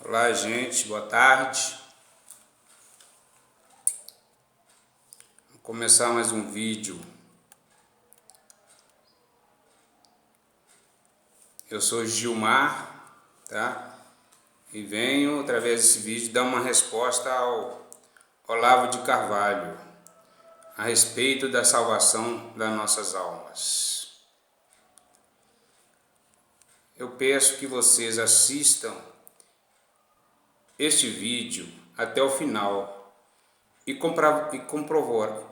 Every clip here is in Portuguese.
Olá, gente, boa tarde. Vou começar mais um vídeo. Eu sou Gilmar, tá? E venho, através desse vídeo, dar uma resposta ao Olavo de Carvalho a respeito da salvação das nossas almas. Eu peço que vocês assistam este vídeo até o final e comprovarão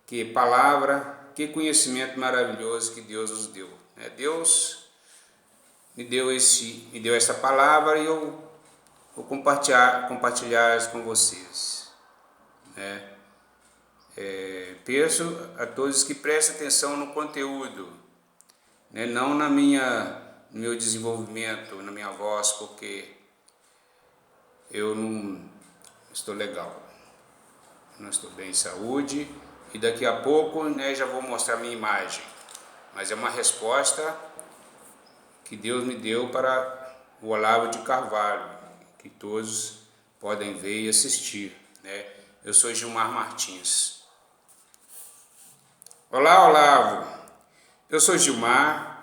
que palavra, que conhecimento maravilhoso que Deus nos deu. Deus me deu essa palavra e eu vou compartilhar com vocês. Peço a todos que prestem atenção no conteúdo, não no meu desenvolvimento, na minha voz, porque eu não estou legal, não estou bem em saúde e daqui a pouco já vou mostrar minha imagem, mas é uma resposta que Deus me deu para o Olavo de Carvalho, que todos podem ver e assistir. Eu sou Gilmar Martins. Olá, Olavo, eu sou Gilmar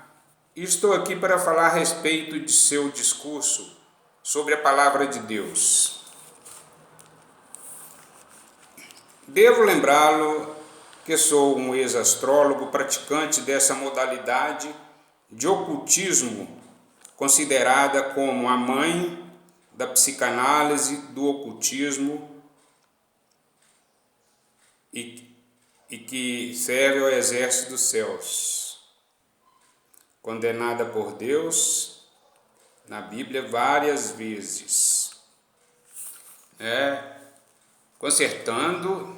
e estou aqui para falar a respeito de seu discurso sobre a palavra de Deus. Devo lembrá-lo que sou um ex-astrólogo praticante dessa modalidade de ocultismo, considerada como a mãe da psicanálise, do ocultismo, e que serve ao exército dos céus. Condenada por Deus na Bíblia várias vezes, consertando,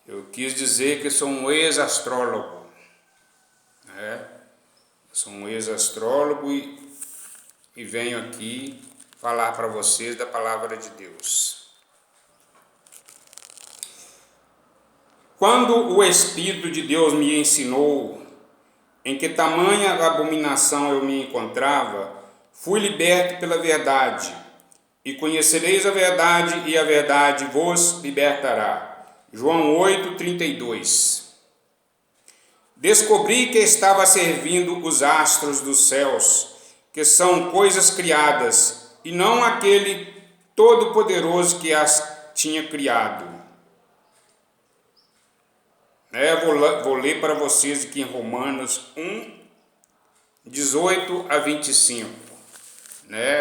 eu quis dizer que sou um ex-astrólogo, sou um ex-astrólogo e venho aqui falar para vocês da palavra de Deus. Quando o Espírito de Deus me ensinou em que tamanha abominação eu me encontrava, fui liberto pela verdade, e conhecereis a verdade, e a verdade vos libertará. João 8:32. Descobri que estava servindo os astros dos céus, que são coisas criadas, e não aquele Todo-Poderoso que as tinha criado. Vou ler para vocês aqui em Romanos 1:18-25.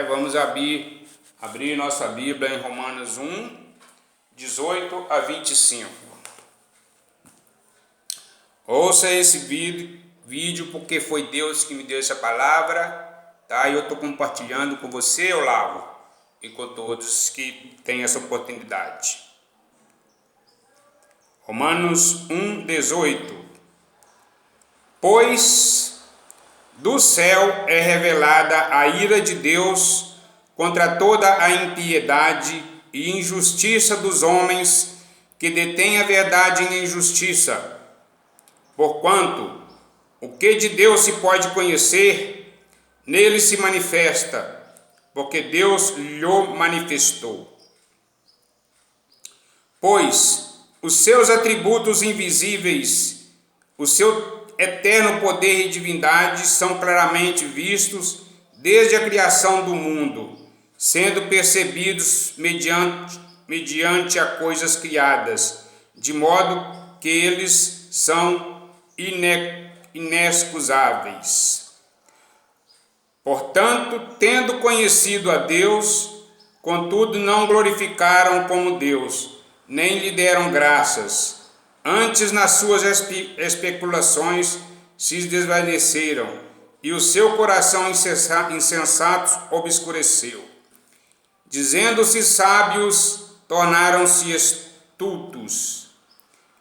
Vamos abrir nossa Bíblia em Romanos 1:18-25. Ouça esse vídeo porque foi Deus que me deu essa palavra, tá? E eu estou compartilhando com você, Olavo, e com todos que têm essa oportunidade. Romanos 1:18. Pois do céu é revelada a ira de Deus contra toda a impiedade e injustiça dos homens que detêm a verdade em injustiça. Porquanto o que de Deus se pode conhecer, nele se manifesta, porque Deus lhe manifestou. Pois os seus atributos invisíveis, o seu eterno poder e divindade são claramente vistos desde a criação do mundo, sendo percebidos mediante a coisas criadas, de modo que eles são inexcusáveis. Portanto, tendo conhecido a Deus, contudo não glorificaram como Deus, nem lhe deram graças. Antes, nas suas especulações se desvaneceram, e o seu coração insensato obscureceu. Dizendo-se sábios, tornaram-se estultos,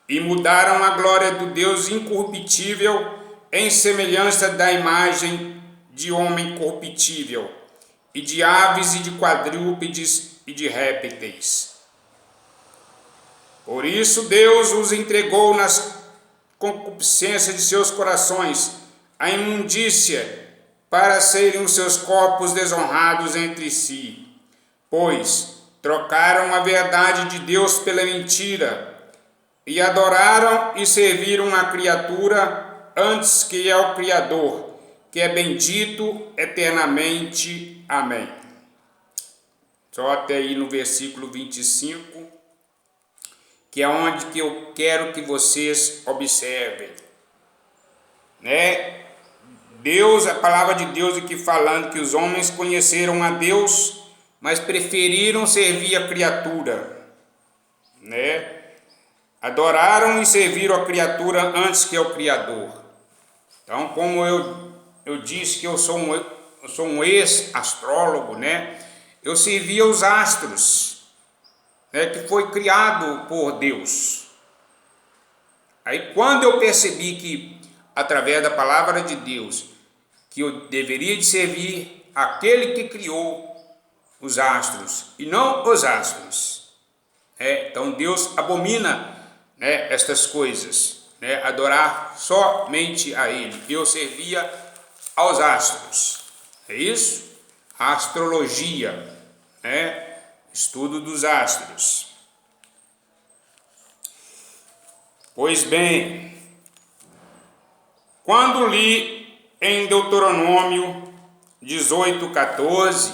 e mudaram a glória do Deus incorruptível em semelhança da imagem de homem corruptível, e de aves e de quadrúpedes e de répteis. Por isso Deus os entregou nas concupiscências de seus corações, a imundícia, para serem os seus corpos desonrados entre si, pois trocaram a verdade de Deus pela mentira, e adoraram e serviram a criatura antes que ao Criador, que é bendito eternamente. Amém. Só até aí no versículo 25, que é onde que eu quero que vocês observem, né? Deus, a palavra de Deus aqui falando que os homens conheceram a Deus, mas preferiram servir a criatura, né? Adoraram e serviram a criatura antes que ao Criador. Então, como eu disse que eu sou um ex-astrólogo, né? Eu servia os astros, né? Que foi criado por Deus. Aí, quando eu percebi que, através da palavra de Deus, que eu deveria de servir aquele que criou os astros e não os astros. Então Deus abomina, né, estas coisas, né, adorar somente a Ele. Eu servia aos astros. É isso? A astrologia, né, estudo dos astros. Pois bem, quando li em Deuteronômio 18:14,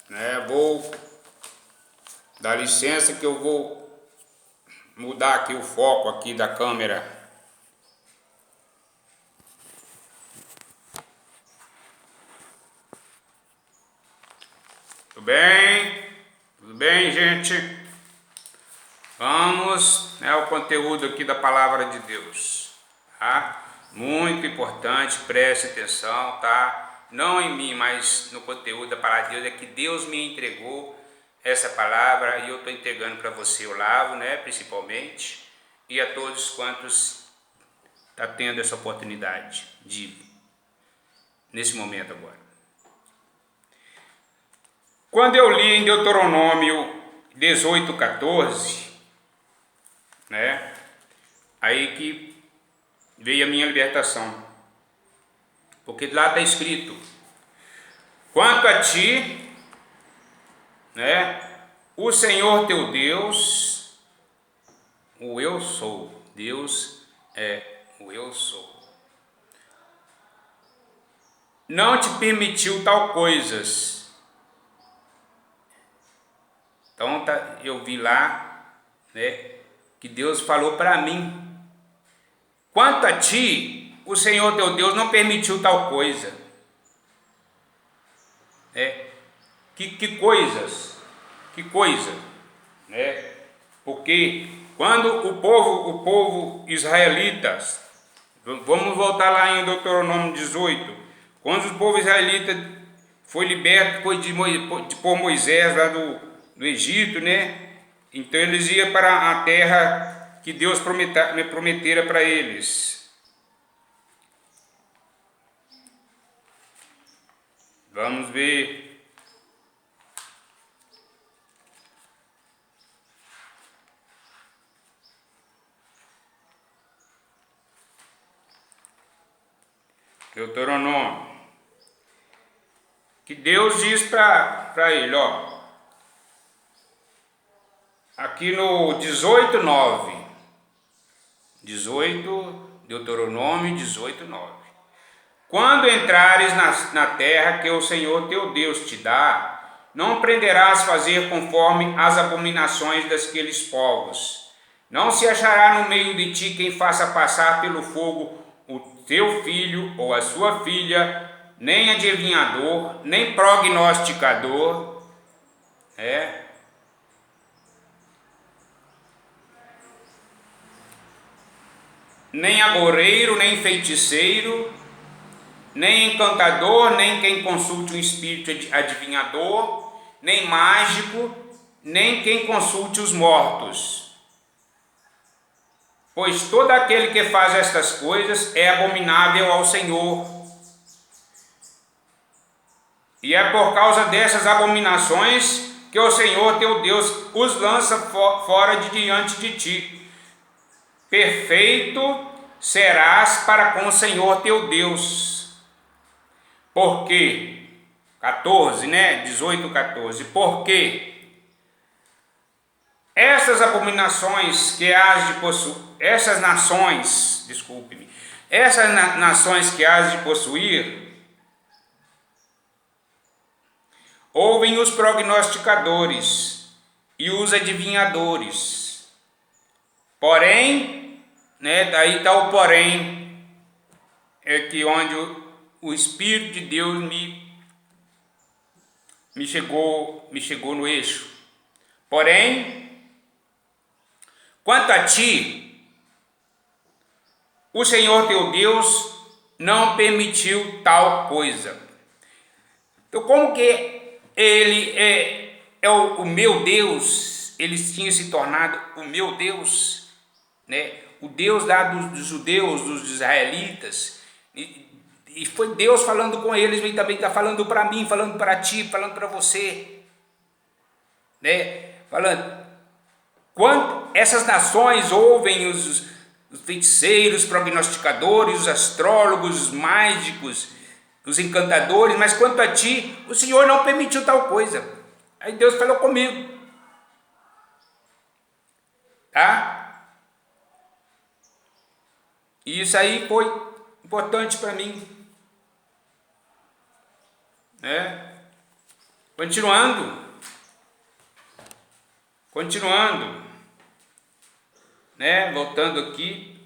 né, vou dar licença que eu vou mudar aqui o foco aqui da câmera. Tudo bem? Tudo bem, gente? Vamos, né, ao conteúdo aqui da palavra de Deus, tá? Muito importante, preste atenção, tá? Não em mim, mas no conteúdo da palavra de Deus. É que Deus me entregou essa palavra e eu estou entregando para você, Olavo, né? Principalmente, e a todos quantos está tendo essa oportunidade nesse momento agora. Quando eu li em Deuteronômio 18:14, né? Aí que veio a minha libertação, porque lá está escrito: quanto a ti, né, o Senhor teu Deus, o eu sou, Deus é o eu sou, não te permitiu tal coisas. Então eu vi lá, né, que Deus falou para mim: quanto a ti, o Senhor teu Deus não permitiu tal coisa. Que coisas? Que coisa? Né? Porque quando o povo israelita, vamos voltar lá em Deuteronômio 18, quando o povo israelita foi liberto por Moisés lá do Egito, né? Então eles iam para a terra que Deus prometera para eles. Vamos ver. Deuteronômio. Que Deus diz para ele, ó. Aqui no 18:9. Deuteronômio 18:9. Quando entrares na terra que o Senhor teu Deus te dá, não aprenderás a fazer conforme as abominações daqueles povos. Não se achará no meio de ti quem faça passar pelo fogo o teu filho ou a sua filha, nem adivinhador, nem prognosticador, nem agoureiro, nem feiticeiro, nem encantador, nem quem consulte um espírito adivinhador, nem mágico, nem quem consulte os mortos. Pois todo aquele que faz estas coisas é abominável ao Senhor. E é por causa dessas abominações que o Senhor teu Deus os lança fora de diante de ti. Perfeito serás para com o Senhor teu Deus. Porque, 14, 18, 14, porque essas abominações que hás de possuir, essas nações que hás de possuir, ouvem os prognosticadores e os adivinhadores. Porém, daí está o porém, é que onde o Espírito de Deus me chegou no eixo. Porém, quanto a ti, o Senhor teu Deus não permitiu tal coisa. Então, como que ele é o meu Deus, ele tinha se tornado o meu Deus, o Deus lá dos judeus, dos israelitas, e foi Deus falando com eles, e também está falando para mim, falando para ti, falando para você, falando, quando essas nações ouvem os feiticeiros, prognosticadores, os astrólogos, os mágicos, os encantadores, mas quanto a ti, o Senhor não permitiu tal coisa. Aí Deus falou comigo, tá? E isso aí foi importante para mim, Continuando, voltando aqui.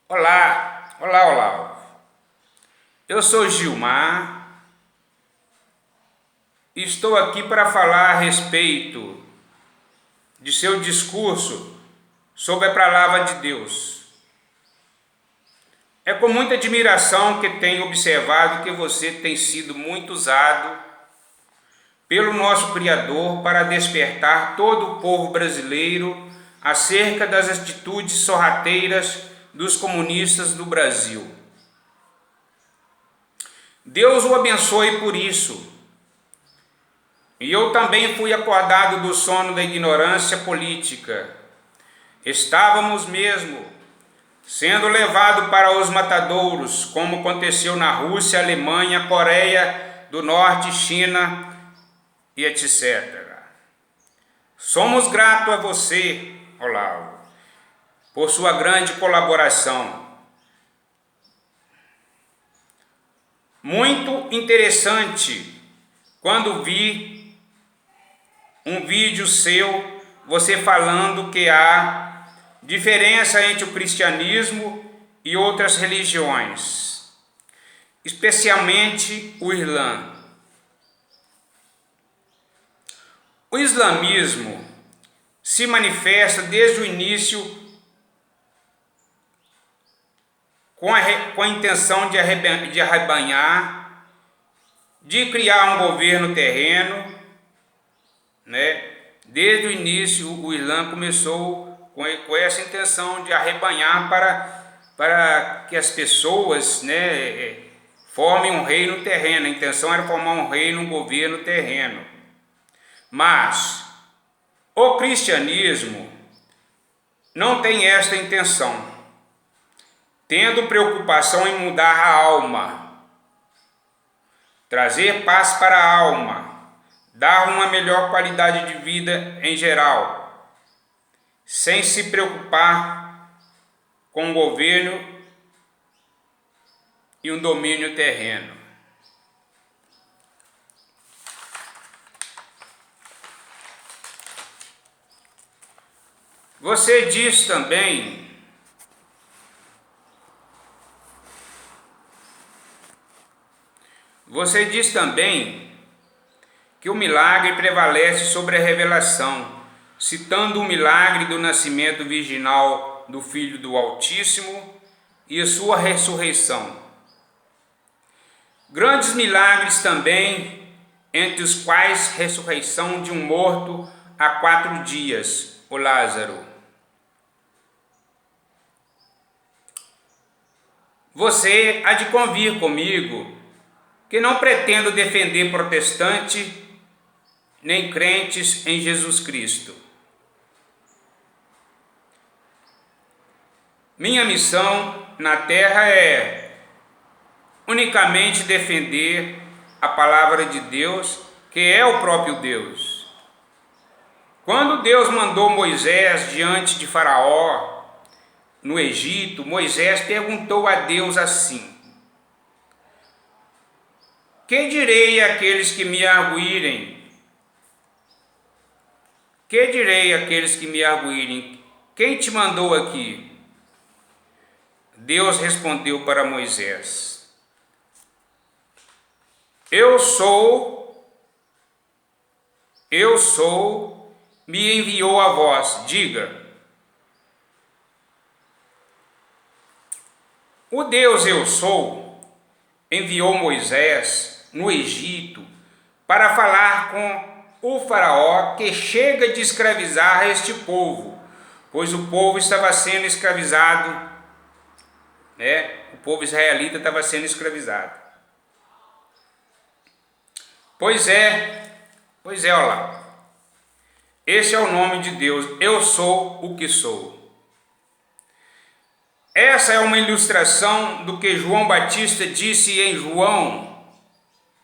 Olá. Eu sou Gilmar e estou aqui para falar a respeito de seu discurso sobre a palavra de Deus. É com muita admiração que tenho observado que você tem sido muito usado pelo nosso Criador para despertar todo o povo brasileiro acerca das atitudes sorrateiras dos comunistas do Brasil. Deus o abençoe por isso. E eu também fui acordado do sono da ignorância política. Estávamos mesmo sendo levados para os matadouros, como aconteceu na Rússia, Alemanha, Coreia do Norte, China e etc. Somos gratos a você, Olavo, por sua grande colaboração. Muito interessante quando vi um vídeo seu, você falando que há diferença entre o cristianismo e outras religiões, especialmente o Islã. O islamismo se manifesta desde o início com a intenção de arrebanhar, de criar um governo terreno, Desde o início o Islã começou com essa intenção de arrebanhar para que as pessoas, formem um reino terreno. A intenção era formar um reino, um governo terreno. Mas o cristianismo não tem esta intenção, tendo preocupação em mudar a alma, trazer paz para a alma, dar uma melhor qualidade de vida em geral, sem se preocupar com o governo e um domínio terreno. Você diz também que o milagre prevalece sobre a revelação, citando o milagre do nascimento virginal do Filho do Altíssimo e a sua ressurreição. Grandes milagres também, entre os quais ressurreição de um morto há 4 dias, o Lázaro. Você há de convir comigo que não pretendo defender protestante nem crentes em Jesus Cristo. Minha missão na terra é unicamente defender a palavra de Deus, que é o próprio Deus. Quando Deus mandou Moisés diante de Faraó, no Egito, Moisés perguntou a Deus assim: que direi àqueles que me arguírem? Que direi àqueles que me arguírem? Quem te mandou aqui? Deus respondeu para Moisés: Eu sou, me enviou a vós. Diga. O Deus Eu Sou enviou Moisés no Egito para falar com o faraó que chega de escravizar este povo, pois o povo estava sendo escravizado, o povo israelita estava sendo escravizado. Pois é, olha lá. Esse é o nome de Deus, Eu Sou o que Sou. Essa é uma ilustração do que João Batista disse em João.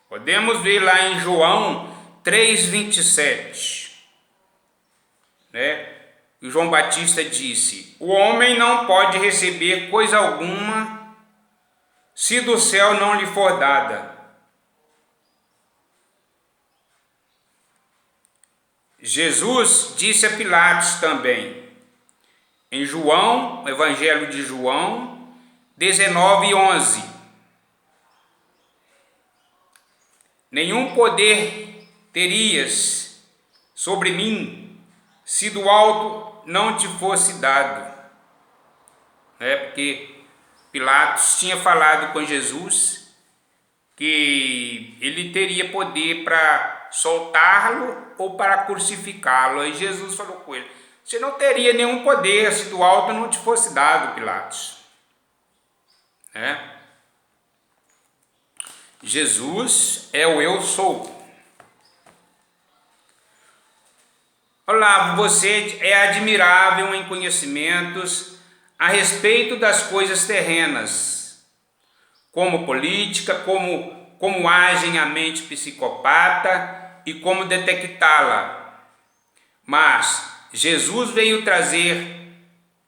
Podemos ver lá em João 3,27. E João Batista disse: o homem não pode receber coisa alguma se do céu não lhe for dada. Jesus disse a Pilatos também, em João, Evangelho de João 19:11. Nenhum poder terias sobre mim se do alto não te fosse dado. Porque Pilatos tinha falado com Jesus que ele teria poder para soltá-lo ou para crucificá-lo. Aí Jesus falou com ele: você não teria nenhum poder se do alto não te fosse dado, Pilatos. Jesus é o Eu Sou. Olá, você é admirável em conhecimentos a respeito das coisas terrenas, como política, como agem a mente psicopata e como detectá-la. Mas Jesus veio trazer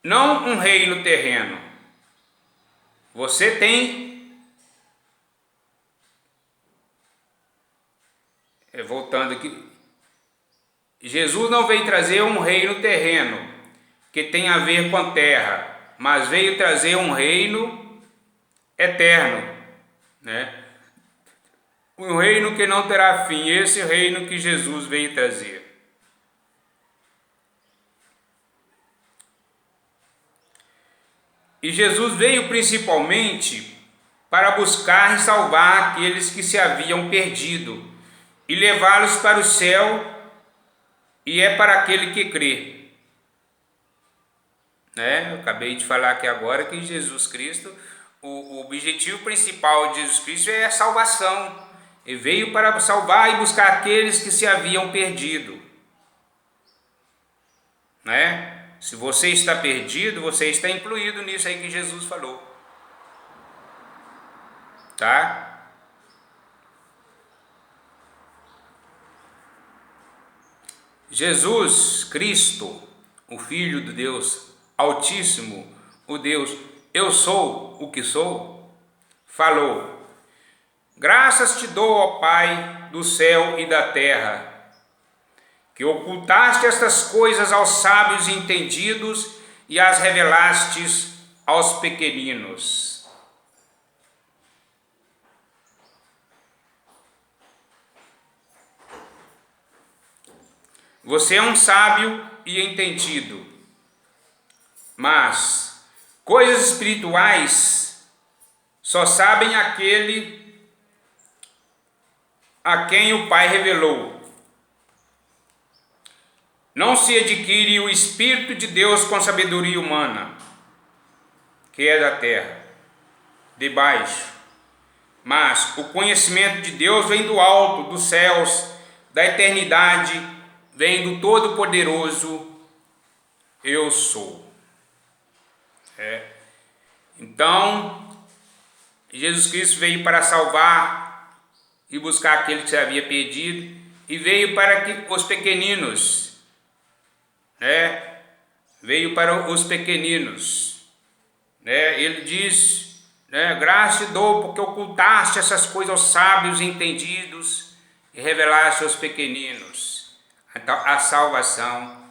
não um reino terreno. Você tem, voltando aqui, Jesus não veio trazer um reino terreno que tem a ver com a terra, mas veio trazer um reino eterno, um reino que não terá fim. Esse reino que Jesus veio trazer. E Jesus veio principalmente para buscar e salvar aqueles que se haviam perdido e levá-los para o céu, e é para aquele que crê. Eu acabei de falar aqui agora que Jesus Cristo, o objetivo principal de Jesus Cristo é a salvação. Ele veio para salvar e buscar aqueles que se haviam perdido. Se você está perdido, você está incluído nisso aí que Jesus falou. Jesus Cristo, o Filho de Deus Altíssimo, o Deus Eu Sou o que Sou, falou: graças te dou, ó Pai do céu e da terra, que ocultaste estas coisas aos sábios e entendidos e as revelastes aos pequeninos. Você é um sábio e entendido, mas coisas espirituais só sabem aquele a quem o Pai revelou. Não se adquire o Espírito de Deus com sabedoria humana, que é da terra, de baixo, mas o conhecimento de Deus vem do alto, dos céus, da eternidade, vem do Todo-Poderoso Eu Sou. Então, Jesus Cristo veio para salvar e buscar aquele que se havia perdido, e veio para que os pequeninos, né? Veio para os pequeninos, né? Ele diz, né? Graça te dou porque ocultaste essas coisas aos sábios e entendidos e revelaste aos pequeninos. Então, a salvação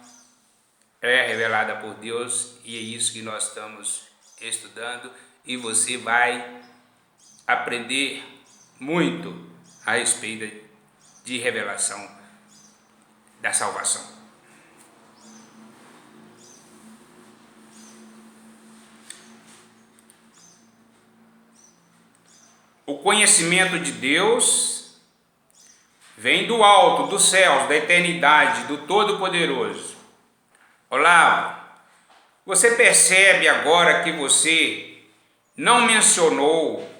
é revelada por Deus, e é isso que nós estamos estudando, e você vai aprender muito a respeito de revelação da salvação. O conhecimento de Deus vem do alto, dos céus, da eternidade, do Todo-Poderoso. Olá, você percebe agora que você não mencionou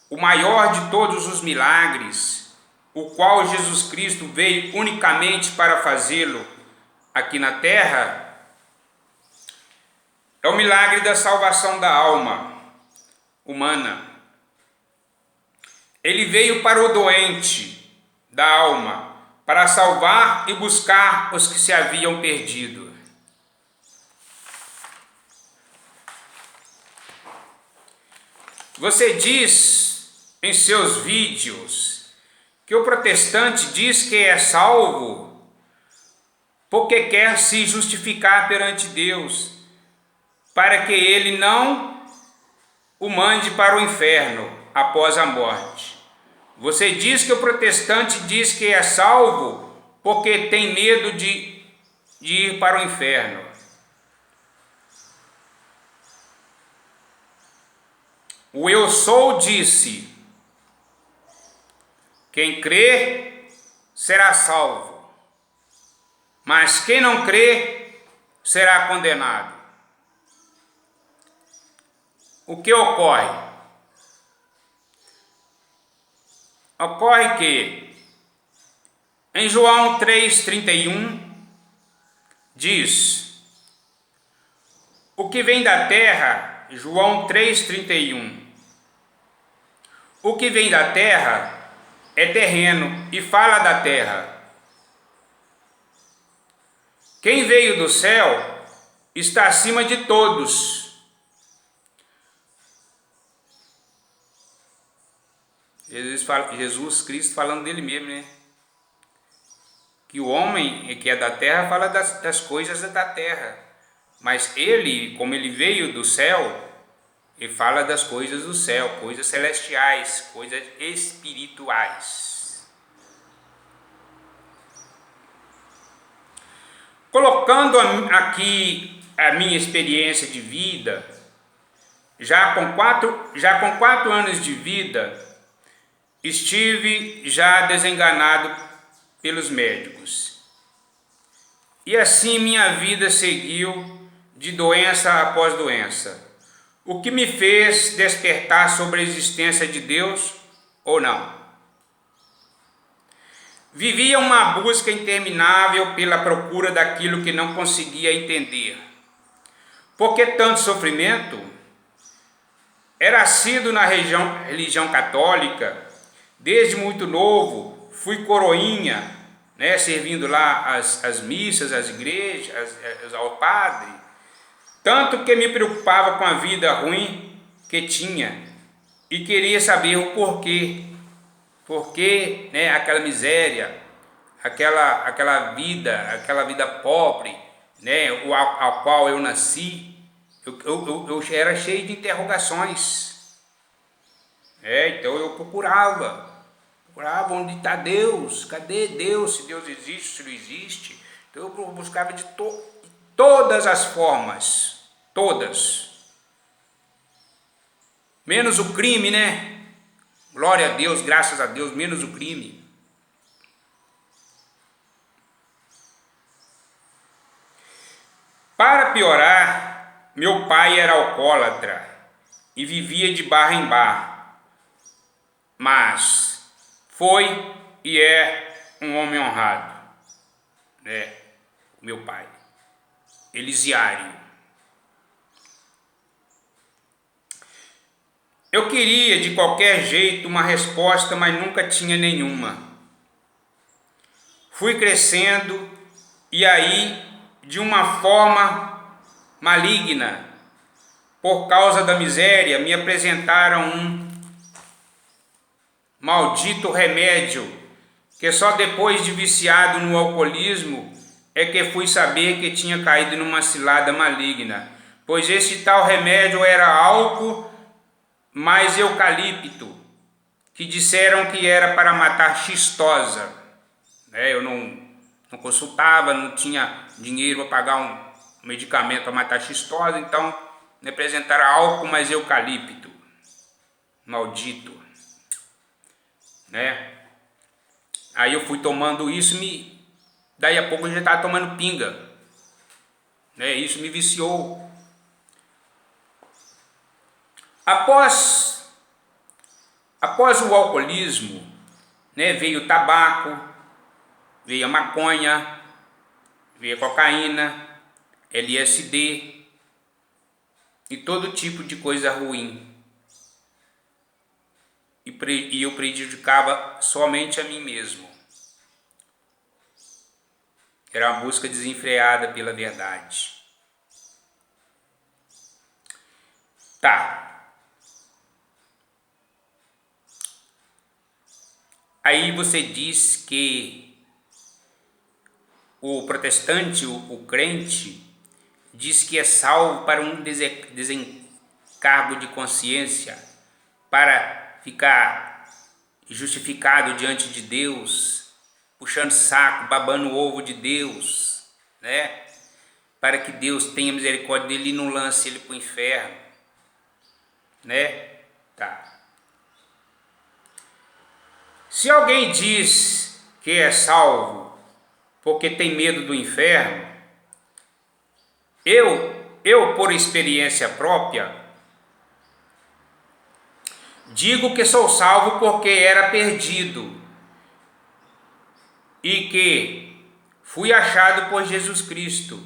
o maior de todos os milagres, o qual Jesus Cristo veio unicamente para fazê-lo aqui na terra? É o milagre da salvação da alma humana. Ele veio para o doente da alma, para salvar e buscar os que se haviam perdido. Você diz em seus vídeos que o protestante diz que é salvo porque quer se justificar perante Deus, para que ele não o mande para o inferno após a morte. Você diz que o protestante diz que é salvo porque tem medo de ir para o inferno. O Eu Sou disse: quem crê será salvo, mas quem não crê será condenado. O que ocorre? Ocorre que em João 3,31 diz: o que vem da terra, João 3,31, o que vem da terra é terreno e fala da terra. Quem veio do céu está acima de todos. Jesus Cristo falando dele mesmo, né? Que o homem que é da terra fala das coisas da terra, mas ele, como ele veio do céu, ele fala das coisas do céu, coisas celestiais, coisas espirituais. Colocando aqui a minha experiência de vida, já com 4 anos de vida, estive já desenganado pelos médicos. E assim minha vida seguiu de doença após doença. O que me fez despertar sobre a existência de Deus ou não? Vivia uma busca interminável pela procura daquilo que não conseguia entender. Por que tanto sofrimento? Era assíduo na religião católica, desde muito novo, fui coroinha, né, servindo lá as missas, as igrejas, ao padre, tanto que me preocupava com a vida ruim que tinha e queria saber o porquê. Porque, né, aquela miséria, aquela vida pobre, né, ao qual eu nasci, eu era cheio de interrogações. Então eu procurava onde está Deus, cadê Deus, se Deus existe, se não existe. Então eu buscava de todas as formas, todas, menos o crime, né? Glória a Deus, graças a Deus, menos o crime. Para piorar, meu pai era alcoólatra e vivia de bar em bar, mas foi e é um homem honrado, né? Meu pai, Elisiário. Eu queria de qualquer jeito uma resposta, mas nunca tinha nenhuma. Fui crescendo e aí, de uma forma maligna, por causa da miséria, me apresentaram um maldito remédio, que só depois de viciado no alcoolismo é que fui saber que tinha caído numa cilada maligna, pois esse tal remédio era álcool mais eucalipto, que disseram que era para matar xistosa. Eu não consultava, não tinha dinheiro para pagar um medicamento para matar xistosa, então me apresentaram álcool mais eucalipto, maldito, né? Aí eu fui tomando isso, daí a pouco eu já estava tomando pinga, né? Isso me viciou. Após o alcoolismo, né, veio o tabaco, veio a maconha, veio a cocaína, LSD e todo tipo de coisa ruim. E eu prejudicava somente a mim mesmo. Era uma busca desenfreada pela verdade. Tá. Aí você diz que o protestante, o crente, diz que é salvo para um desencargo de consciência, para ficar justificado diante de Deus, puxando saco, babando o ovo de Deus, né? Para que Deus tenha misericórdia dele e não lance ele para o inferno, né? Tá. Se alguém diz que é salvo porque tem medo do inferno, eu por experiência própria, digo que sou salvo porque era perdido e que fui achado por Jesus Cristo.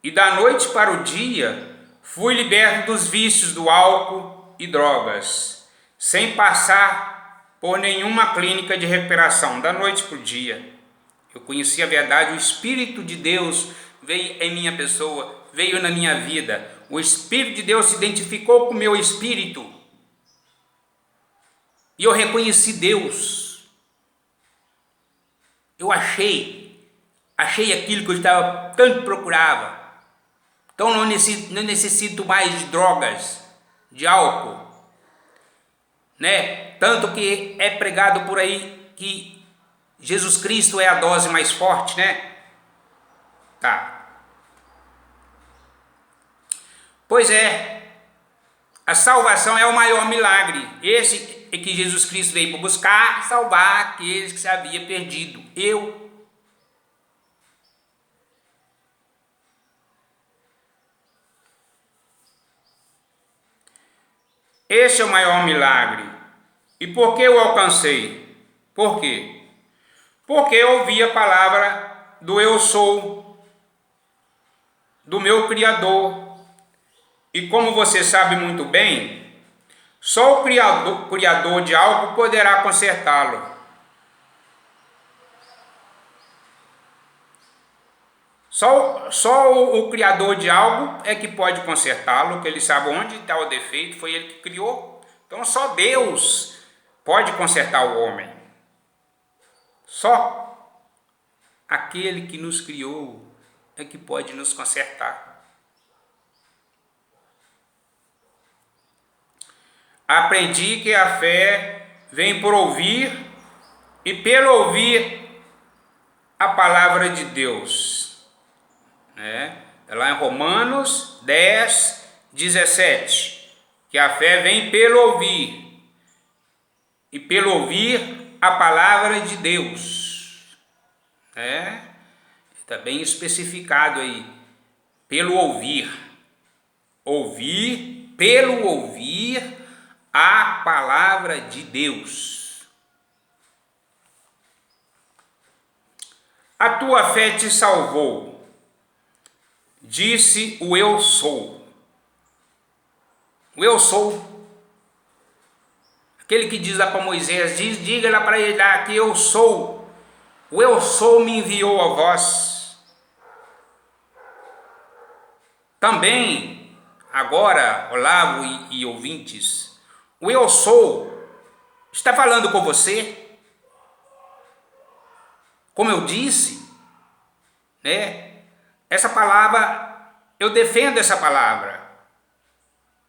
E da noite para o dia fui liberto dos vícios do álcool e drogas, sem passar por nenhuma clínica de recuperação, da noite para o dia. Eu conheci a verdade, o Espírito de Deus veio em minha pessoa, veio na minha vida. O Espírito de Deus se identificou com o meu espírito. E eu reconheci Deus. Eu achei aquilo que eu estava tanto procurava. Então não necessito mais de drogas, de álcool, né? Tanto que é pregado por aí que Jesus Cristo é a dose mais forte, né? Tá. Pois é, a salvação é o maior milagre. Esse é que Jesus Cristo veio para buscar e salvar aqueles que se havia perdido. Esse é o maior milagre. E por que eu alcancei? Por quê? Porque eu ouvi a palavra do eu sou, do meu Criador. E como você sabe muito bem, só o criador de algo poderá consertá-lo. Só o criador de algo é que pode consertá-lo, que ele sabe onde está o defeito, foi ele que criou. Então só Deus pode consertar o homem. Só aquele que nos criou é que pode nos consertar. Aprendi que a fé vem por ouvir e pelo ouvir a palavra de Deus, né? É lá em Romanos 10, 17, que a fé vem pelo ouvir e pelo ouvir a palavra de Deus, né? Está bem especificado aí, pelo ouvir, pelo ouvir a palavra de Deus. A tua fé te salvou, disse o eu sou. O eu sou. Aquele que diz lá para Moisés, diga lá para ele lá que eu sou. O eu sou me enviou a vós. Também, agora, Olavo e ouvintes, o eu sou está falando com você. Como eu disse, né? Essa palavra, eu defendo essa palavra.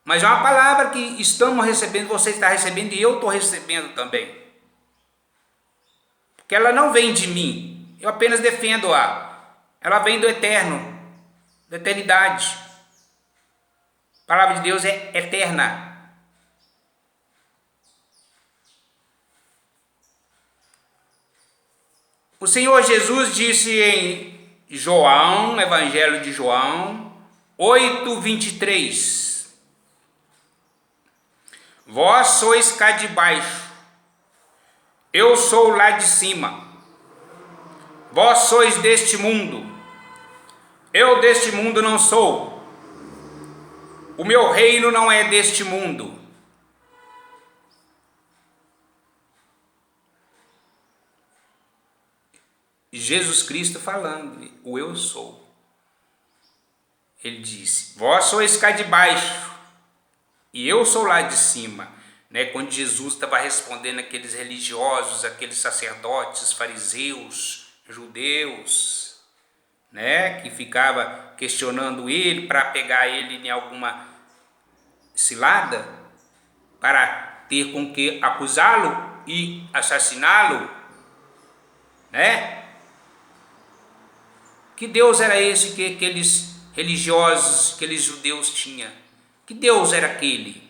Mas é uma palavra que estamos recebendo, você está recebendo e eu estou recebendo também. Porque ela não vem de mim, eu apenas defendo-a. Ela vem do eterno, da eternidade. A palavra de Deus é eterna. O Senhor Jesus disse em João, Evangelho de João 8:23: Vós sois cá de baixo, eu sou lá de cima. Vós sois deste mundo, eu deste mundo não sou. O meu reino não é deste mundo. Jesus Cristo falando, o eu sou. Ele disse, vós sois cá de baixo, e eu sou lá de cima. Né? Quando Jesus estava respondendo aqueles religiosos, aqueles sacerdotes, fariseus, judeus, né? Que ficava questionando ele para pegar ele em alguma cilada, para ter com que acusá-lo e assassiná-lo, né? Que Deus era esse que aqueles religiosos, aqueles judeus tinham? Que Deus era aquele?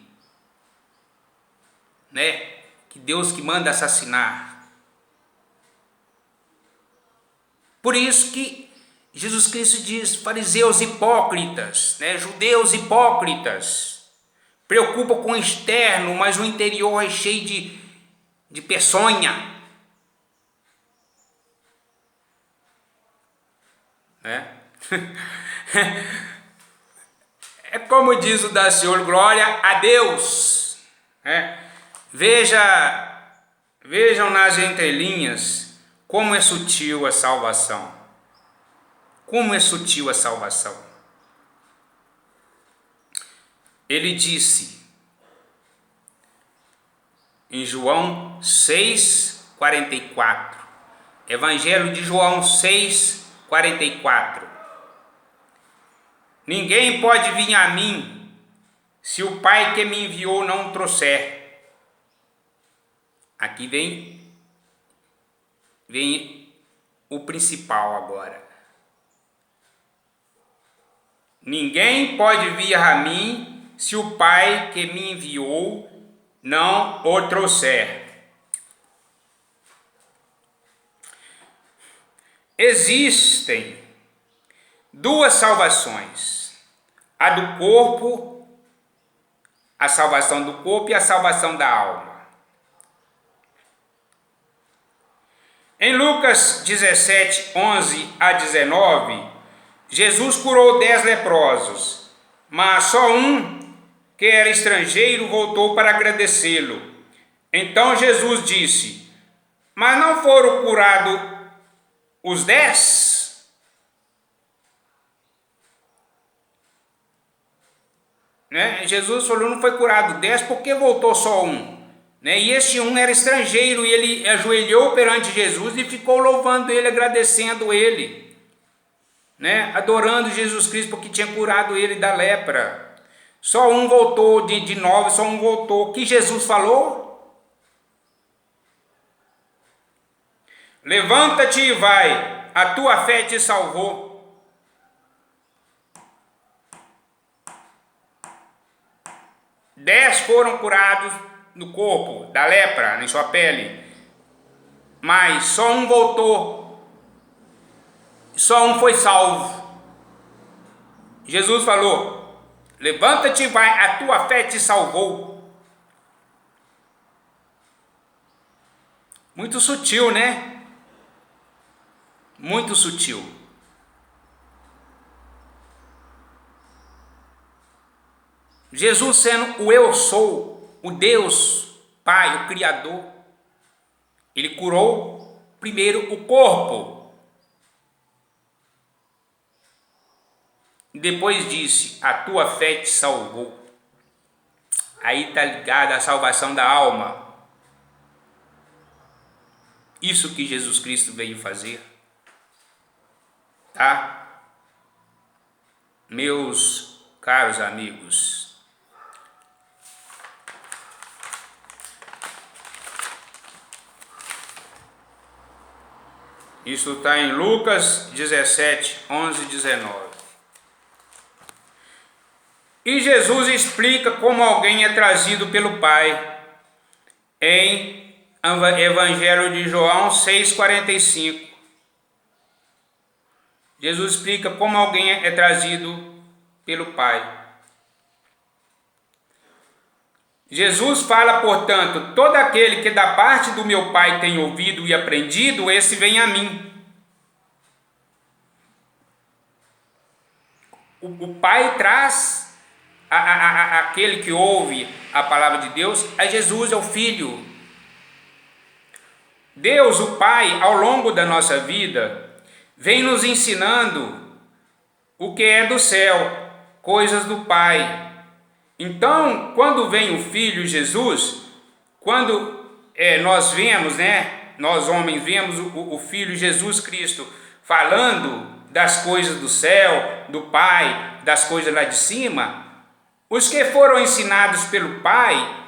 Né? Que Deus que manda assassinar. Por isso que Jesus Cristo diz, fariseus hipócritas, né? Judeus hipócritas, preocupam com o externo, mas o interior é cheio de peçonha. Né? É como diz o da Senhor, glória a Deus. Né? Vejam nas entrelinhas como é sutil a salvação. Como é sutil a salvação. Ele disse em João 6:44, Evangelho de João 6:44, ninguém pode vir a mim se o Pai que me enviou não o trouxer. Aqui vem o principal agora. Ninguém pode vir a mim se o Pai que me enviou não o trouxer. Existem duas salvações, a do corpo, a salvação do corpo e a salvação da alma. Em Lucas 17:11-19, Jesus curou 10 leprosos, mas só um, que era estrangeiro, voltou para agradecê-lo. Então Jesus disse, mas não foram curados os 10? Né? Jesus falou, não foi curado 10 porque voltou só um. Né? E este um era estrangeiro e ele ajoelhou perante Jesus e ficou louvando ele, agradecendo ele, né? Adorando Jesus Cristo porque tinha curado ele da lepra. Só um voltou de novo, só um voltou. O que Jesus falou? Levanta-te e vai, a tua fé te salvou. Dez foram curados no corpo, da lepra, em sua pele, mas só um voltou, só um foi salvo. Jesus falou, levanta-te e vai, a tua fé te salvou. Muito sutil, né? Muito sutil. Jesus sendo o eu sou, o Deus Pai, o Criador, ele curou primeiro o corpo. Depois disse, a tua fé te salvou. Aí está ligada a salvação da alma. Isso que Jesus Cristo veio fazer. Tá? Meus caros amigos, isso está em Lucas 17, 11 e 19. E Jesus explica como alguém é trazido pelo Pai em Evangelho de João 6,45. Jesus explica como alguém é trazido pelo Pai. Jesus fala, portanto, todo aquele que da parte do meu Pai tem ouvido e aprendido, esse vem a mim. O Pai traz aquele que ouve a palavra de Deus a Jesus, é o Filho. Deus, o Pai, ao longo da nossa vida, vem nos ensinando o que é do céu, coisas do Pai. Então, quando vem o Filho Jesus, quando nós vemos, nós homens vemos o Filho Jesus Cristo falando das coisas do céu, do Pai, das coisas lá de cima, os que foram ensinados pelo Pai,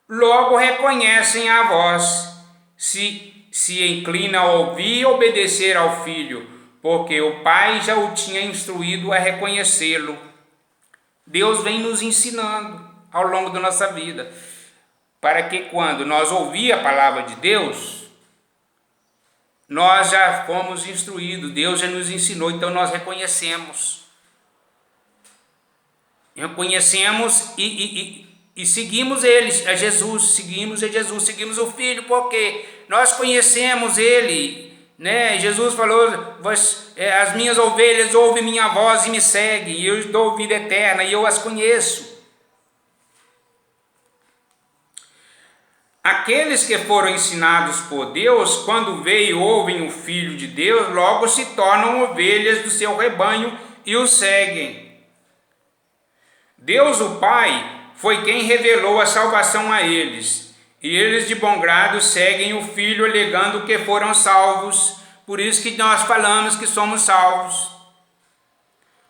logo reconhecem a voz, se inclina a ouvir e obedecer ao Filho, porque o Pai já o tinha instruído a reconhecê-lo. Deus vem nos ensinando ao longo da nossa vida, para que quando nós ouvir a palavra de Deus, nós já fomos instruídos, Deus já nos ensinou, então nós reconhecemos. Reconhecemos e seguimos eles, a Jesus, seguimos seguimos o Filho, porque nós conhecemos ele, Jesus falou, as minhas ovelhas ouvem minha voz e me seguem, e eu dou vida eterna, e eu as conheço. Aqueles que foram ensinados por Deus, quando veio ouvem o Filho de Deus, logo se tornam ovelhas do seu rebanho e o seguem. Deus, o Pai, foi quem revelou a salvação a eles, e eles de bom grado seguem o Filho, alegando que foram salvos. Por isso que nós falamos que somos salvos,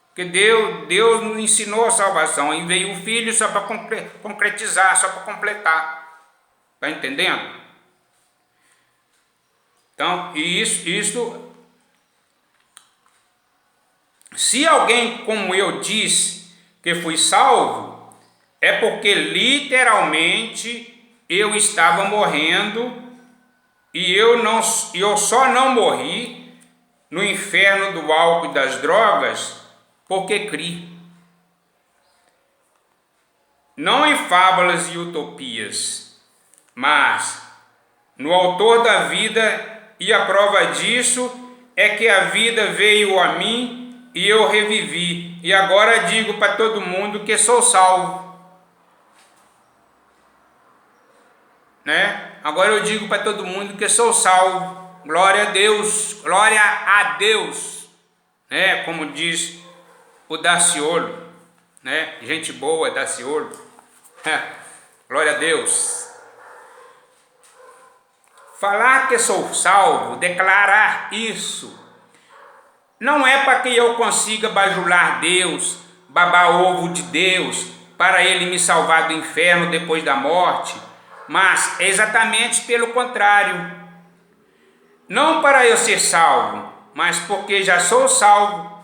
porque Deus nos ensinou a salvação, e veio o Filho só para concretizar, só para completar. Está entendendo? Então, isso, se alguém como eu diz que fui salvo, é porque literalmente eu estava morrendo, e eu só não morri no inferno do álcool e das drogas porque criei. Não em fábulas e utopias, mas no autor da vida, e a prova disso é que a vida veio a mim e eu revivi, e agora digo para todo mundo que sou salvo. Agora eu digo para todo mundo que sou salvo. Glória a Deus, glória a Deus. Como diz o Daciolo, gente boa, Daciolo. Glória a Deus. Falar que sou salvo, declarar isso, não é para que eu consiga bajular Deus, babar ovo de Deus, para Ele me salvar do inferno depois da morte, mas exatamente pelo contrário. Não para eu ser salvo, mas porque já sou salvo.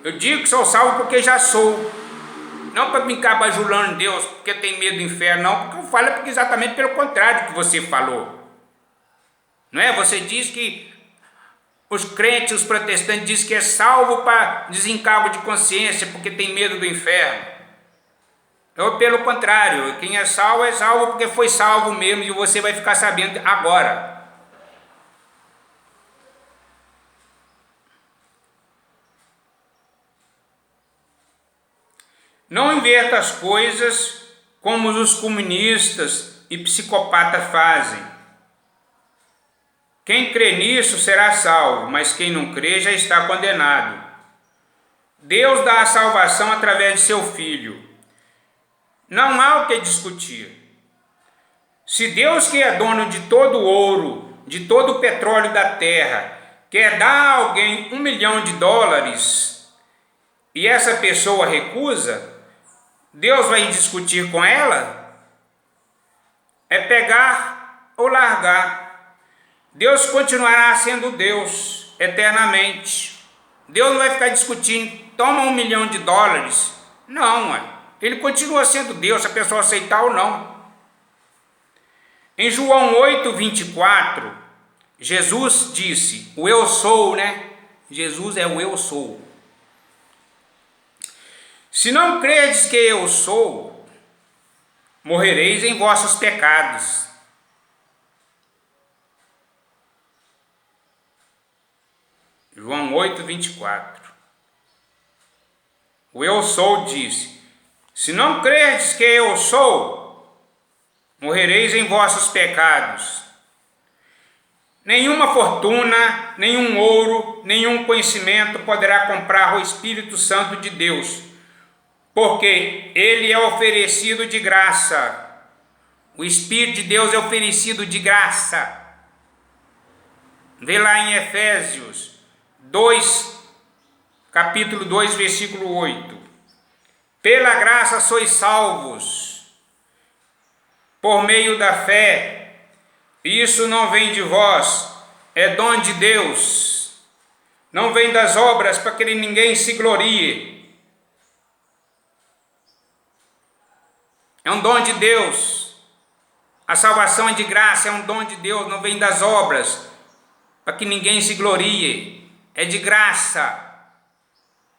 Eu digo que sou salvo porque já sou. Não para ficar bajulando Deus porque tem medo do inferno, não, porque eu falo porque exatamente pelo contrário que você falou. Você diz que os crentes, os protestantes, dizem que é salvo para desencargo de consciência, porque tem medo do inferno. Ou pelo contrário, quem é salvo porque foi salvo mesmo, e você vai ficar sabendo agora. Não inverta as coisas como os comunistas e psicopatas fazem. Quem crê nisso será salvo, mas quem não crê já está condenado. Deus dá a salvação através de seu Filho. Não há o que discutir. Se Deus, que é dono de todo o ouro, de todo o petróleo da terra, quer dar a alguém $1 milhão e essa pessoa recusa, Deus vai discutir com ela? É pegar ou largar. Deus continuará sendo Deus eternamente. Deus não vai ficar discutindo, toma $1 milhão. Não, ele continua sendo Deus, se a pessoa aceitar ou não. Em João 8:24, Jesus disse, o eu sou, Jesus é o eu sou. Se não credes que eu sou, morrereis em vossos pecados. João 8:24. O eu sou disse, se não credes que eu sou, morrereis em vossos pecados. Nenhuma fortuna, nenhum ouro, nenhum conhecimento poderá comprar o Espírito Santo de Deus, porque ele é oferecido de graça. O Espírito de Deus é oferecido de graça. Vê lá em Efésios 2, capítulo 2, versículo 8. Pela graça sois salvos, por meio da fé. Isso não vem de vós, é dom de Deus. Não vem das obras, para que ninguém se glorie. É um dom de Deus. A salvação é de graça, é um dom de Deus, não vem das obras, para que ninguém se glorie. É de graça.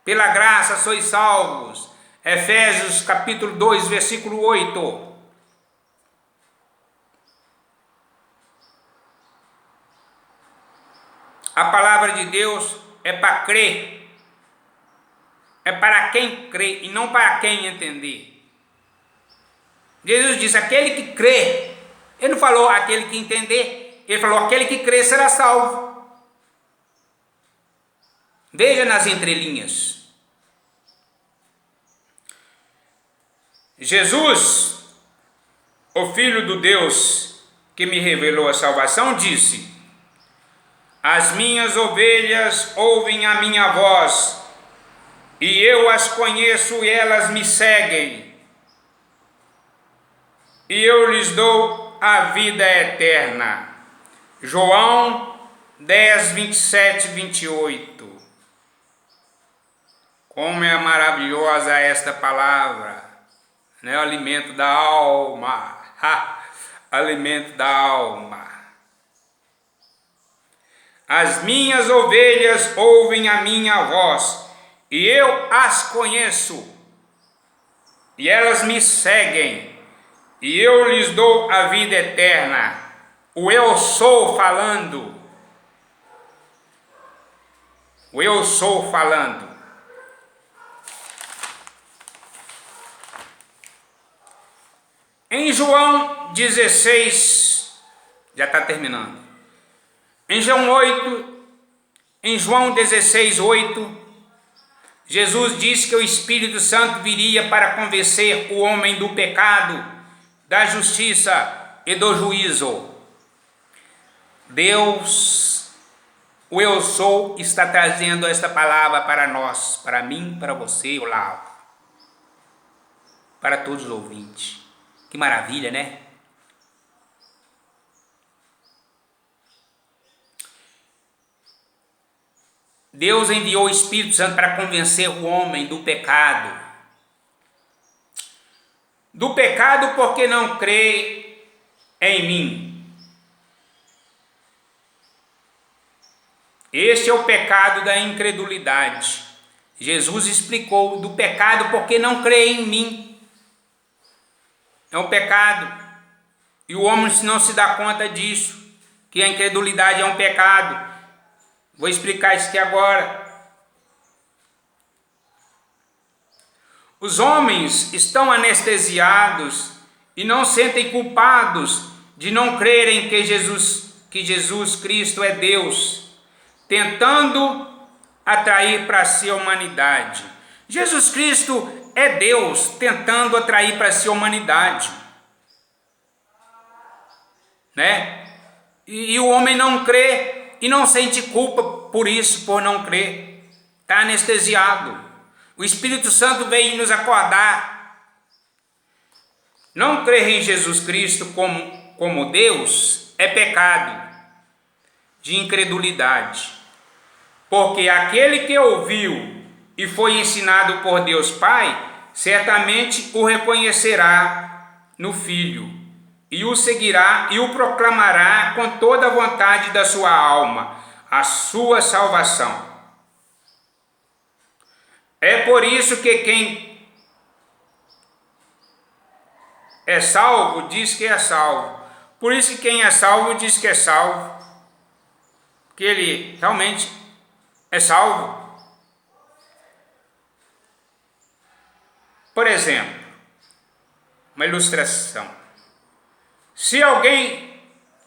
Pela graça sois salvos. Efésios capítulo 2, versículo 8. A palavra de Deus é para crer. É para quem crê e não para quem entender. Jesus disse, aquele que crê. Ele não falou aquele que entender. Ele falou, aquele que crê será salvo. Veja nas entrelinhas. Jesus, o Filho do Deus que me revelou a salvação, disse, as minhas ovelhas ouvem a minha voz, e eu as conheço e elas me seguem, e eu lhes dou a vida eterna. João 10, 27 e 28. Como é maravilhosa esta palavra, O alimento da alma, alimento da alma. As minhas ovelhas ouvem a minha voz, e eu as conheço, e elas me seguem, e eu lhes dou a vida eterna. O eu sou falando. O eu sou falando. Em João 16, já está terminando. Em João 16, 8, Jesus disse que o Espírito Santo viria para convencer o homem do pecado, da justiça e do juízo. Deus, o eu sou, está trazendo esta palavra para nós, para mim, para você, Olavo, para todos os ouvintes. Que maravilha, né? Deus enviou o Espírito Santo para convencer o homem do pecado. Do pecado porque não crê em mim. Este é o pecado da incredulidade. Jesus explicou do pecado porque não crê em mim. É um pecado. E o homem não se dá conta disso, que a incredulidade é um pecado. Vou explicar isso aqui agora. Os homens estão anestesiados e não sentem culpados de não crerem que Jesus Cristo é Deus, tentando atrair para si a humanidade. Jesus Cristo é Deus tentando atrair para si a humanidade, né? E o homem não crê e não sente culpa por isso, por não crer. Está anestesiado. O Espírito Santo veio nos acordar. Não crer em Jesus Cristo como Deus é pecado de incredulidade, porque aquele que ouviu e foi ensinado por Deus Pai, certamente o reconhecerá no Filho, e o seguirá e o proclamará com toda a vontade da sua alma, a sua salvação. É por isso que quem é salvo diz que é salvo. Por isso que quem é salvo diz que é salvo, que ele realmente é salvo. Por exemplo, uma ilustração. Se alguém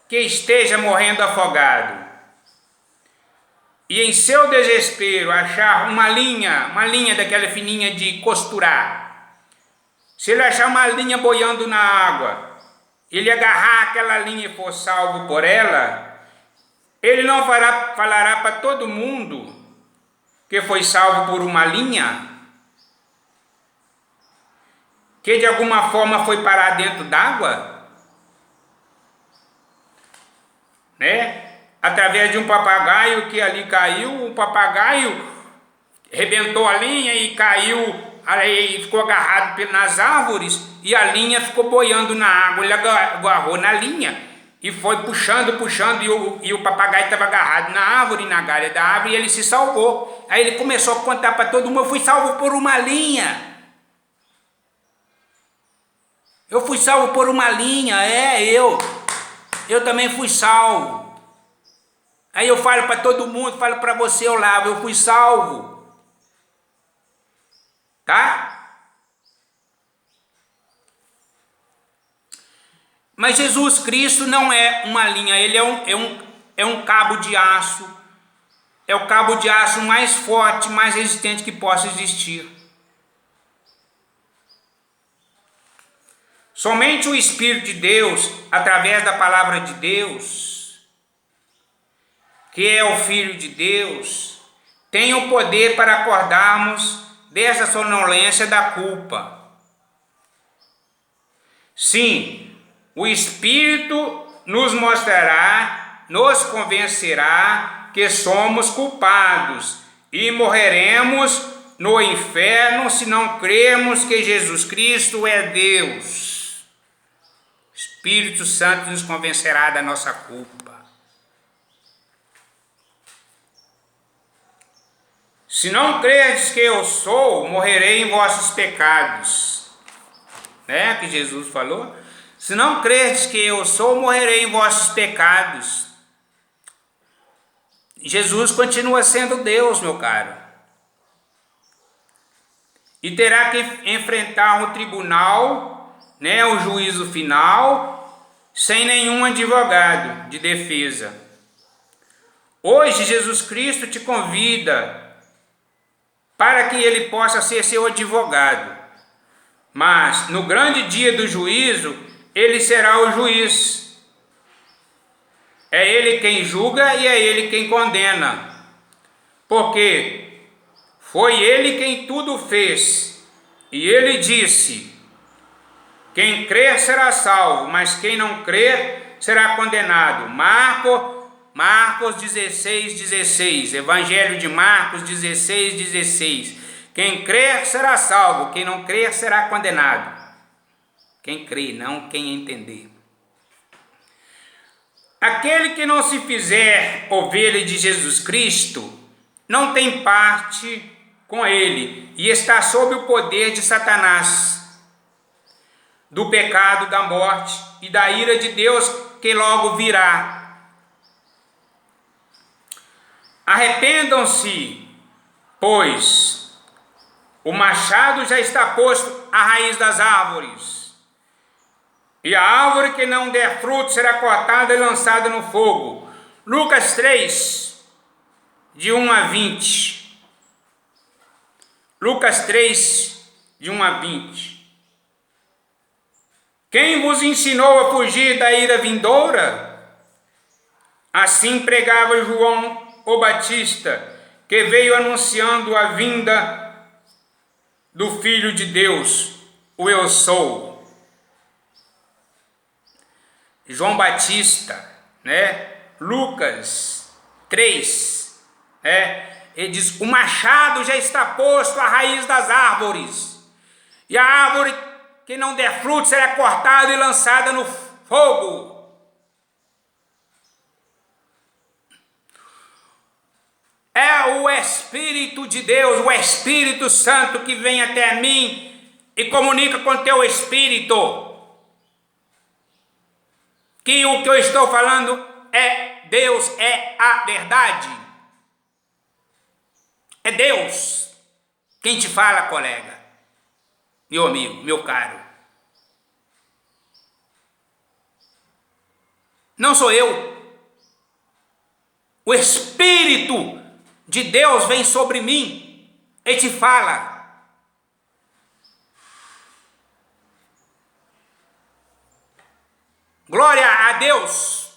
que esteja morrendo afogado e em seu desespero achar uma linha daquela fininha de costurar, se ele achar uma linha boiando na água, ele agarrar aquela linha e for salvo por ela, ele não falará para todo mundo que foi salvo por uma linha, que de alguma forma foi parar dentro d'água, né? Através de um papagaio que ali caiu, o papagaio rebentou a linha e caiu, aí ficou agarrado nas árvores e a linha ficou boiando na água. Ele agarrou na linha e foi puxando e o papagaio estava agarrado na árvore, na galha da árvore, e ele se salvou. Aí ele começou a contar para todo mundo: eu fui salvo por uma linha. Eu fui salvo por uma linha, eu também fui salvo. Aí eu falo para todo mundo, falo para você, Olavo, eu fui salvo. Tá? Mas Jesus Cristo não é uma linha, ele é um cabo de aço. É o cabo de aço mais forte, mais resistente que possa existir. Somente o Espírito de Deus, através da palavra de Deus, que é o Filho de Deus, tem o poder para acordarmos dessa sonolência da culpa. Sim, o Espírito nos mostrará, nos convencerá que somos culpados e morreremos no inferno se não crermos que Jesus Cristo é Deus. O Espírito Santo nos convencerá da nossa culpa. Se não crerdes que eu sou, morrerei em vossos pecados. Né? Que Jesus falou. Se não crerdes que eu sou, morrerei em vossos pecados. Jesus continua sendo Deus, meu caro. E terá que enfrentar um tribunal, né, o juízo final, sem nenhum advogado de defesa. Hoje Jesus Cristo te convida para que ele possa ser seu advogado. Mas no grande dia do juízo, ele será o juiz. É ele quem julga e é ele quem condena. Porque foi ele quem tudo fez. E ele disse: quem crer será salvo, mas quem não crer será condenado. Marcos 16:16, Evangelho de Marcos 16:16. Quem crer será salvo, quem não crer será condenado. Quem crê, não quem entender. Aquele que não se fizer ovelha de Jesus Cristo não tem parte com ele e está sob o poder de Satanás, do pecado, da morte e da ira de Deus que logo virá. Arrependam-se, pois, o machado já está posto à raiz das árvores, e a árvore que não der fruto será cortada e lançada no fogo. Lucas 3, de 1 a 20. Lucas 3, de 1 a 20. Quem vos ensinou a fugir da ira vindoura? Assim pregava João o Batista, que veio anunciando a vinda do Filho de Deus, o Eu Sou. João Batista, Lucas 3, ele diz: o machado já está posto à raiz das árvores, e a árvore que não der fruto será cortada e lançada no fogo. É o Espírito de Deus, o Espírito Santo que vem até mim e comunica com teu espírito que o que eu estou falando é Deus, é a verdade. É Deus quem te fala, colega, meu amigo, meu caro. Não sou eu. O Espírito de Deus vem sobre mim e te fala. Glória a Deus.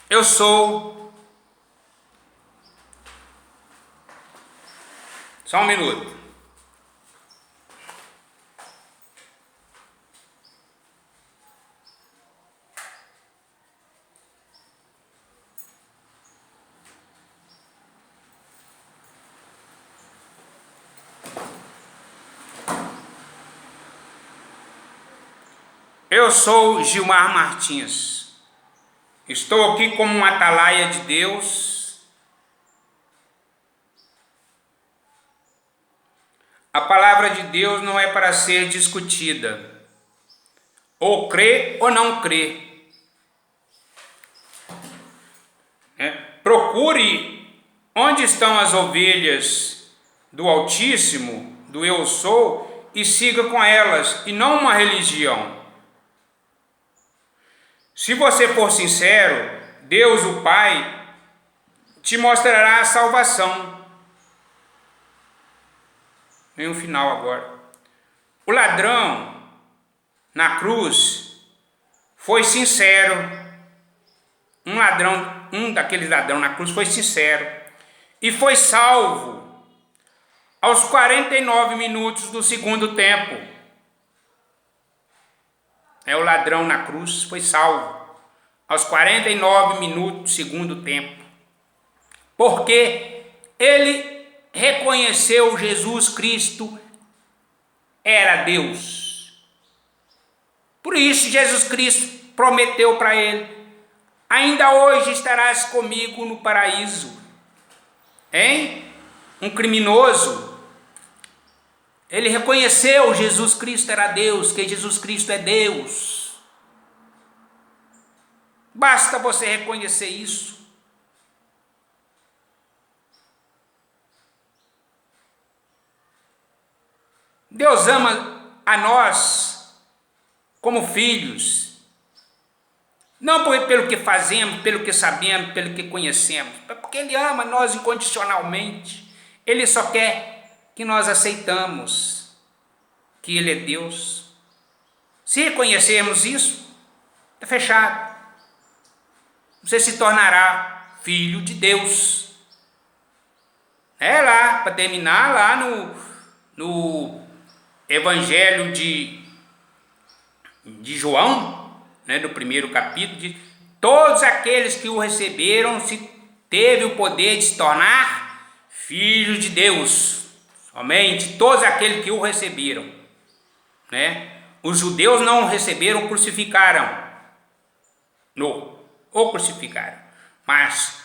Eu sou. Só um minuto. Eu sou Gilmar Martins. Estou aqui como um atalaia de Deus. A palavra de Deus não é para ser discutida. Ou crê ou não crê. Procure onde estão as ovelhas do Altíssimo, do Eu Sou, e siga com elas, e não uma religião. Se você for sincero, Deus, o Pai, te mostrará a salvação. Vem o final agora. O ladrão na cruz foi sincero. Um daqueles ladrões na cruz foi sincero e foi salvo aos 49 minutos do segundo tempo. O ladrão na cruz foi salvo aos 49 minutos do segundo tempo, porque ele reconheceu Jesus Cristo era Deus. Por isso Jesus Cristo prometeu para ele: ainda hoje estarás comigo no paraíso. Um criminoso, ele reconheceu Jesus Cristo era Deus, que Jesus Cristo é Deus. Basta você reconhecer isso. Deus ama a nós como filhos, não pelo que fazemos, pelo que sabemos, pelo que conhecemos, porque Ele ama nós incondicionalmente. Ele só quer que nós aceitamos que Ele é Deus. Se reconhecermos isso, está fechado. Você se tornará filho de Deus. Lá, para terminar, lá no Evangelho de João, no primeiro capítulo, diz: todos aqueles que o receberam teve o poder de se tornar filhos de Deus. Somente todos aqueles que o receberam. Os judeus não o receberam, crucificaram. O crucificaram. Mas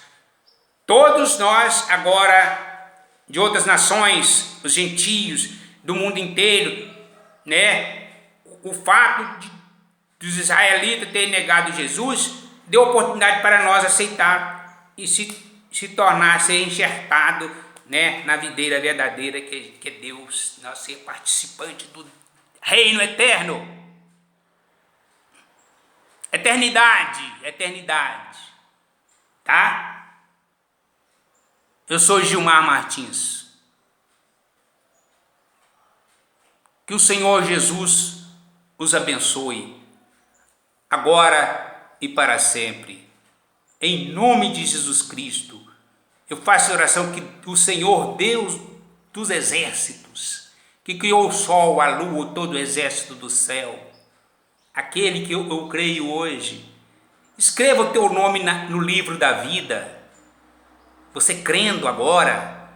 todos nós agora, de outras nações, os gentios, do mundo inteiro, o fato dos israelitas terem negado Jesus deu oportunidade para nós aceitar e se tornar, ser enxertado, né, na videira verdadeira que é Deus, nós ser participante do reino eterno. Eternidade, tá? Eu sou Gilmar Martins. Que o Senhor Jesus os abençoe, agora e para sempre. Em nome de Jesus Cristo, eu faço oração que o Senhor Deus dos exércitos, que criou o sol, a lua, todo o exército do céu, aquele que eu creio hoje, escreva o teu nome no livro da vida. Você crendo agora,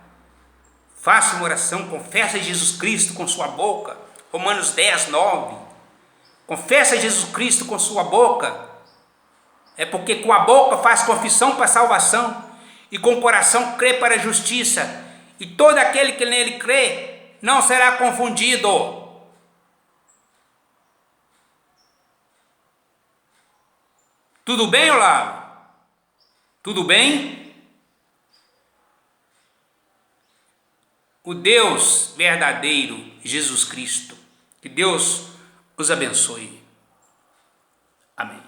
faça uma oração, confessa Jesus Cristo com sua boca, Romanos 10, 9, confessa Jesus Cristo com sua boca, é porque com a boca faz confissão para a salvação, e com o coração crê para a justiça, e todo aquele que nele crê, não será confundido. Tudo bem, Olavo? Tudo bem? O Deus verdadeiro, Jesus Cristo. Que Deus os abençoe. Amém.